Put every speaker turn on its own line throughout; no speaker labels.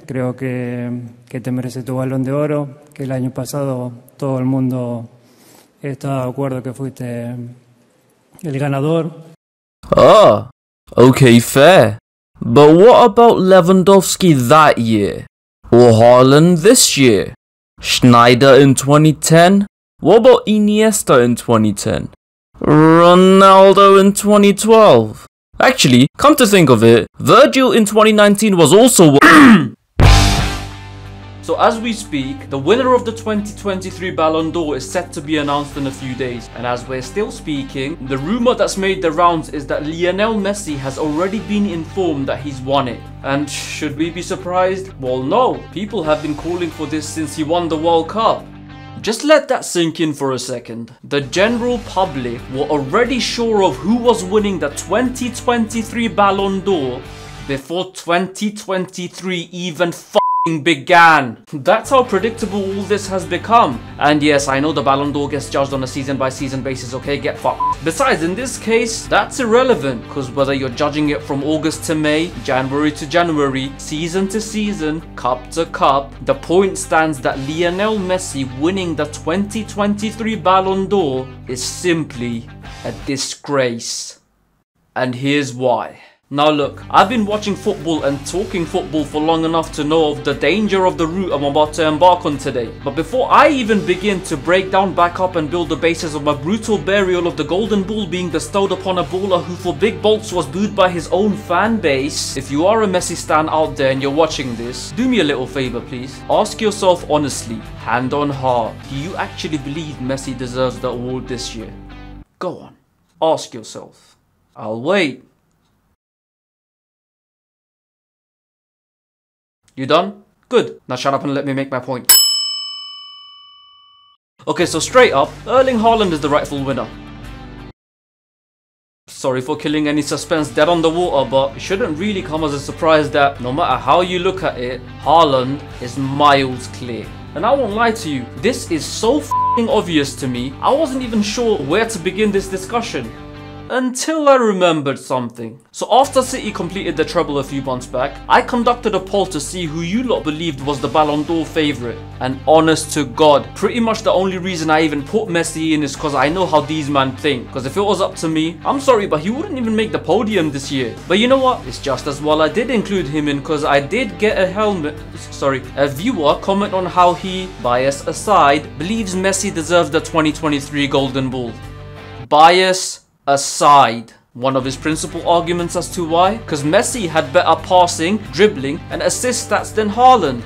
creo que te mereces tu Balón de Oro, que el año pasado todo el mundo está de acuerdo que fuiste el ganador.
Ah, okay, fair. But what about Lewandowski that year? Or Haaland this year? Schneider in 2010? What about Iniesta in 2010? Ronaldo in 2012? Actually, come to think of it, Virgil in 2019 was also So as we speak, the winner of the 2023 Ballon d'Or is set to be announced in a few days. And as we're still speaking, the rumour that's made the rounds is that Lionel Messi has already been informed that he's won it. And should we be surprised? Well, no. People have been calling for this since he won the World Cup. Just let that sink in for a second. The general public were already sure of who was winning the 2023 Ballon d'Or before 2023 even began. That's how predictable all this has become. And yes, I know the Ballon d'Or gets judged on a season by season basis, okay, get fucked. Besides, in this case, that's irrelevant, because whether you're judging it from August to May, January to January, season to season, cup to cup, the point stands that Lionel Messi winning the 2023 Ballon d'Or is simply a disgrace. And here's why. Now look, I've been watching football and talking football for long enough to know of the danger of the route I'm about to embark on today. But before I even begin to break down, back up and build the basis of my brutal burial of the golden ball being bestowed upon a baller who for big bolts was booed by his own fan base, if you are a Messi stan out there and you're watching this, do me a little favor please. Ask yourself honestly, hand on heart, do you actually believe Messi deserves the award this year? Go on, ask yourself. I'll wait. You done? Good. Now shut up and let me make my point. Okay, so straight up, Erling Haaland is the rightful winner. Sorry for killing any suspense dead on the water, but it shouldn't really come as a surprise that no matter how you look at it, Haaland is miles clear. And I won't lie to you, this is so f***ing obvious to me, I wasn't even sure where to begin this discussion. Until I remembered something. So after City completed the treble a few months back, I conducted a poll to see who you lot believed was the Ballon d'Or favourite. And honest to God, pretty much the only reason I even put Messi in is because I know how these men think. Because if it was up to me, I'm sorry but he wouldn't even make the podium this year. But you know what? It's just as well I did include him in, because I did get a viewer comment on how he, bias aside, believes Messi deserves the 2023 Golden Ball. Bias aside. One of his principal arguments as to why? Because Messi had better passing, dribbling and assist stats than Haaland.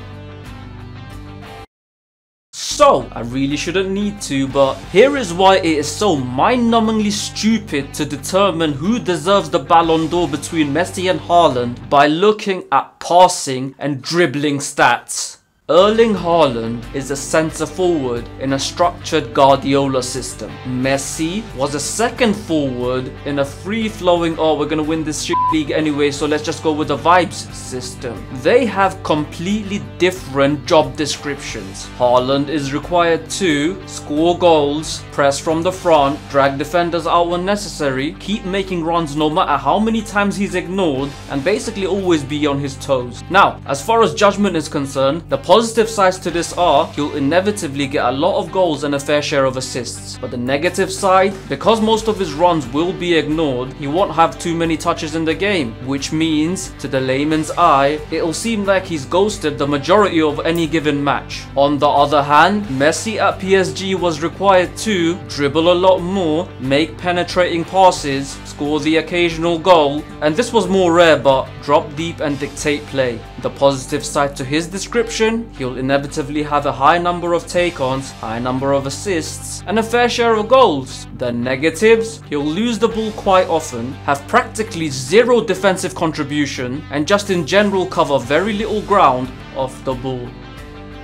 So, I really shouldn't need to, but here is why it is so mind-numbingly stupid to determine who deserves the Ballon d'Or between Messi and Haaland by looking at passing and dribbling stats. Erling Haaland is a centre forward in a structured Guardiola system. Messi was a second forward in a free-flowing, oh we're gonna win this shit league anyway so let's just go with the vibes system. They have completely different job descriptions. Haaland is required to score goals, press from the front, drag defenders out when necessary, keep making runs no matter how many times he's ignored, and basically always be on his toes. Now, as far as judgment is concerned, the positive sides to this are he'll inevitably get a lot of goals and a fair share of assists. But the negative side, because most of his runs will be ignored, he won't have too many touches in the game, which means, to the layman's eye, it'll seem like he's ghosted the majority of any given match. On the other hand, Messi at PSG was required to dribble a lot more, make penetrating passes, score the occasional goal, and this was more rare but drop deep and dictate play. The positive side to his description, he'll inevitably have a high number of take-ons, high number of assists, and a fair share of goals. The negatives, he'll lose the ball quite often, have practically zero defensive contribution, and just in general cover very little ground off the ball.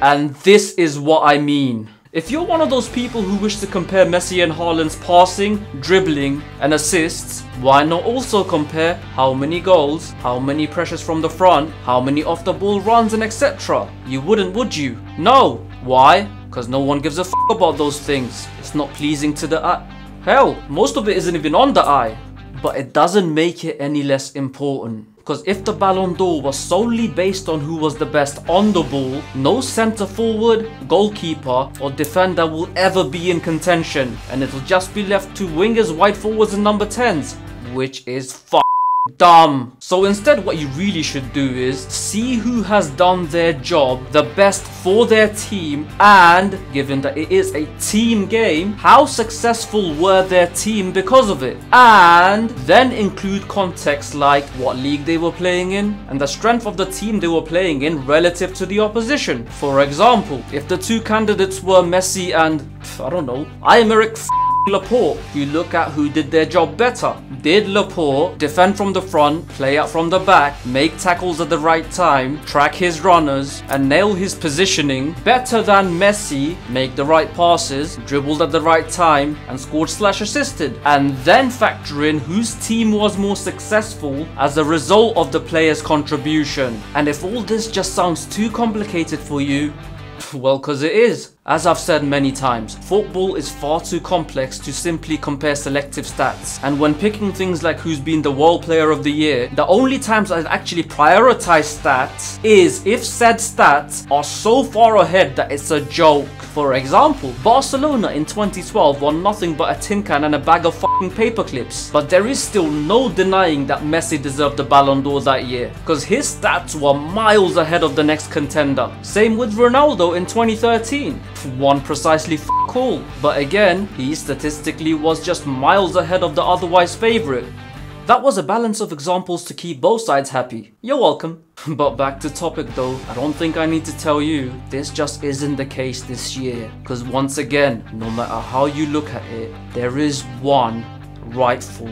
And this is what I mean. If you're one of those people who wish to compare Messi and Haaland's passing, dribbling and assists, why not also compare how many goals, how many pressures from the front, how many off the ball runs and etc. You wouldn't, would you? No. Why? Because no one gives a f about those things. It's not pleasing to the eye. Hell, most of it isn't even on the eye. But it doesn't make it any less important. Because if the Ballon d'Or was solely based on who was the best on the ball, no centre forward, goalkeeper or defender will ever be in contention, and it'll just be left to wingers, wide forwards and number 10s, which is dumb. So instead, what you really should do is see who has done their job the best for their team, and given that it is a team game, how successful were their team because of it, and then include context like what league they were playing in and the strength of the team they were playing in relative to the opposition. For example, if the two candidates were Messi and, I don't know, Aymeric Laporte, you look at who did their job better. Did Laporte defend from the front, play out from the back, make tackles at the right time, track his runners and nail his positioning better than Messi, make the right passes, dribbled at the right time and scored/assisted? And then factor in whose team was more successful as a result of the player's contribution. And if all this just sounds too complicated for you, well, cause it is. As I've said many times, football is far too complex to simply compare selective stats. And when picking things like who's been the World Player of the Year, the only times I'd actually prioritize stats is if said stats are so far ahead that it's a joke. For example, Barcelona in 2012 won nothing but a tin can and a bag of fucking paper clips. But there is still no denying that Messi deserved the Ballon d'Or that year, because his stats were miles ahead of the next contender. Same with Ronaldo in 2013. Won precisely all, but again, he statistically was just miles ahead of the otherwise favourite. That was a balance of examples to keep both sides happy. You're welcome. But back to topic though, I don't think I need to tell you, this just isn't the case this year. Because once again, no matter how you look at it, there is one rightful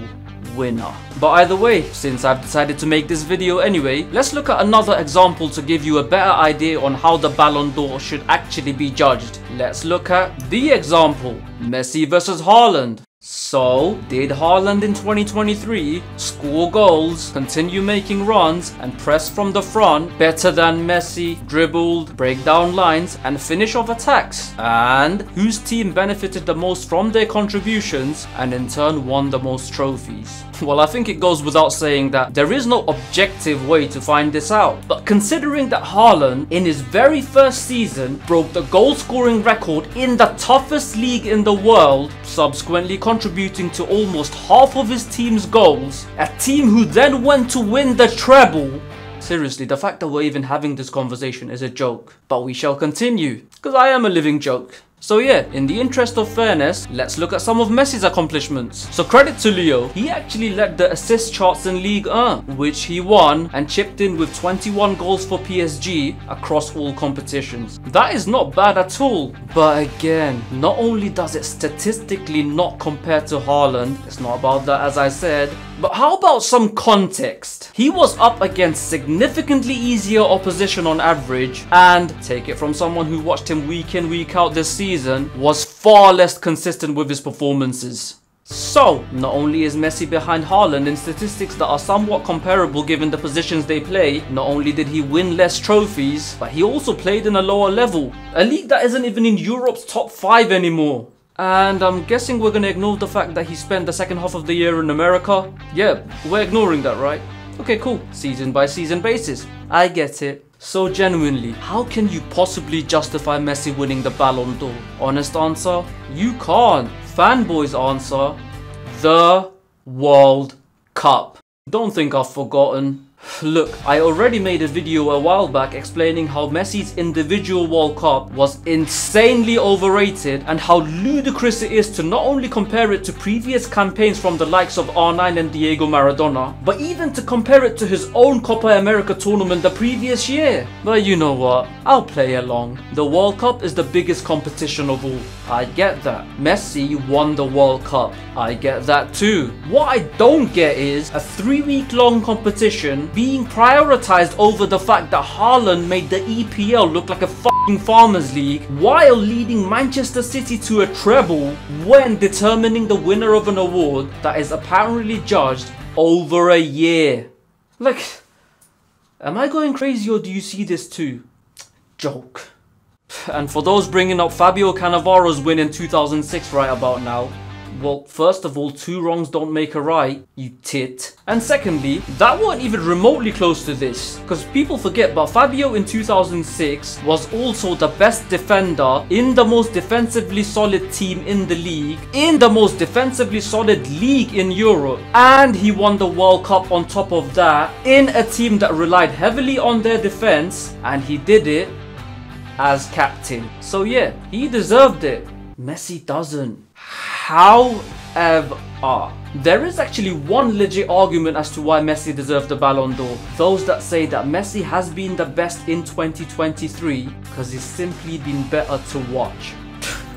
winner. But either way, since I've decided to make this video anyway, let's look at another example to give you a better idea on how the Ballon d'Or should actually be judged. Let's look at the example, Messi versus Haaland. So, did Haaland in 2023 score goals, continue making runs and press from the front better than Messi, dribbled, break down lines and finish off attacks? And whose team benefited the most from their contributions and in turn won the most trophies? Well, I think it goes without saying that there is no objective way to find this out. But considering that Haaland in his very first season broke the goal scoring record in the toughest league in the world, subsequently contributing to almost half of his team's goals, a team who then went to win the treble. Seriously, the fact that we're even having this conversation is a joke. But we shall continue, because I am a living joke. So yeah, in the interest of fairness, let's look at some of Messi's accomplishments. So credit to Leo, he actually led the assist charts in Ligue 1, which he won and chipped in with 21 goals for PSG across all competitions. That is not bad at all. But again, not only does it statistically not compare to Haaland, it's not about that as I said, but how about some context? He was up against significantly easier opposition on average, and take it from someone who watched him week in week out this season, was far less consistent with his performances. So, not only is Messi behind Haaland in statistics that are somewhat comparable given the positions they play, not only did he win less trophies, but he also played in a lower level, a league that isn't even in Europe's top 5 anymore. And I'm guessing we're gonna ignore the fact that he spent the second half of the year in America. Yeah, we're ignoring that, right? Okay, cool. Season by season basis. I get it. So genuinely, how can you possibly justify Messi winning the Ballon d'Or? Honest answer? You can't. Fanboys answer, the World Cup. Don't think I've forgotten. Look, I already made a video a while back explaining how Messi's individual World Cup was insanely overrated and how ludicrous it is to not only compare it to previous campaigns from the likes of R9 and Diego Maradona, but even to compare it to his own Copa America tournament the previous year. But you know what? I'll play along. The World Cup is the biggest competition of all. I get that. Messi won the World Cup. I get that too. What I don't get is a 3-week-long competition being prioritized over the fact that Haaland made the EPL look like a fucking farmers league while leading Manchester City to a treble when determining the winner of an award that is apparently judged over a year. Like, am I going crazy or do you see this too? Joke. And for those bringing up Fabio Cannavaro's win in 2006 right about now, Well, first of all, 2 wrongs don't make a right, you tit. And secondly, that weren't even remotely close to this. Because people forget, but Fabio in 2006 was also the best defender in the most defensively solid team in the league, in the most defensively solid league in Europe. And he won the World Cup on top of that, in a team that relied heavily on their defense, and he did it as captain. So yeah, he deserved it. Messi doesn't. However, there is actually one legit argument as to why Messi deserves the Ballon d'Or. Those that say that Messi has been the best in 2023 because he's simply been better to watch.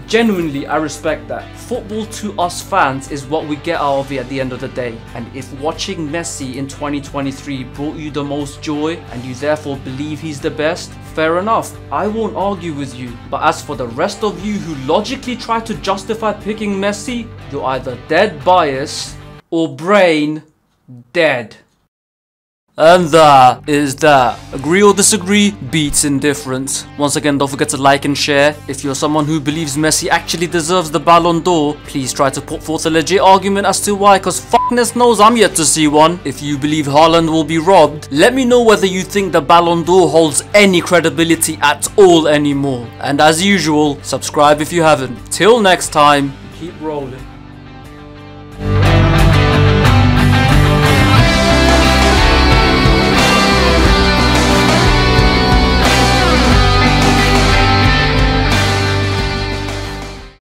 Genuinely, I respect that. Football to us fans is what we get out of it at the end of the day. And if watching Messi in 2023 brought you the most joy and you therefore believe he's the best, fair enough, I won't argue with you. But as for the rest of you who logically try to justify picking Messi, you're either dead biased or brain dead. And that is that. Agree or disagree beats indifference. Once again, don't forget to like and share. If you're someone who believes Messi actually deserves the Ballon d'Or, please try to put forth a legit argument as to why, cause fuckness knows I'm yet to see one. If you believe Haaland will be robbed, let me know whether you think the Ballon d'Or holds any credibility at all anymore. And as usual, subscribe if you haven't. Till next time, keep rolling.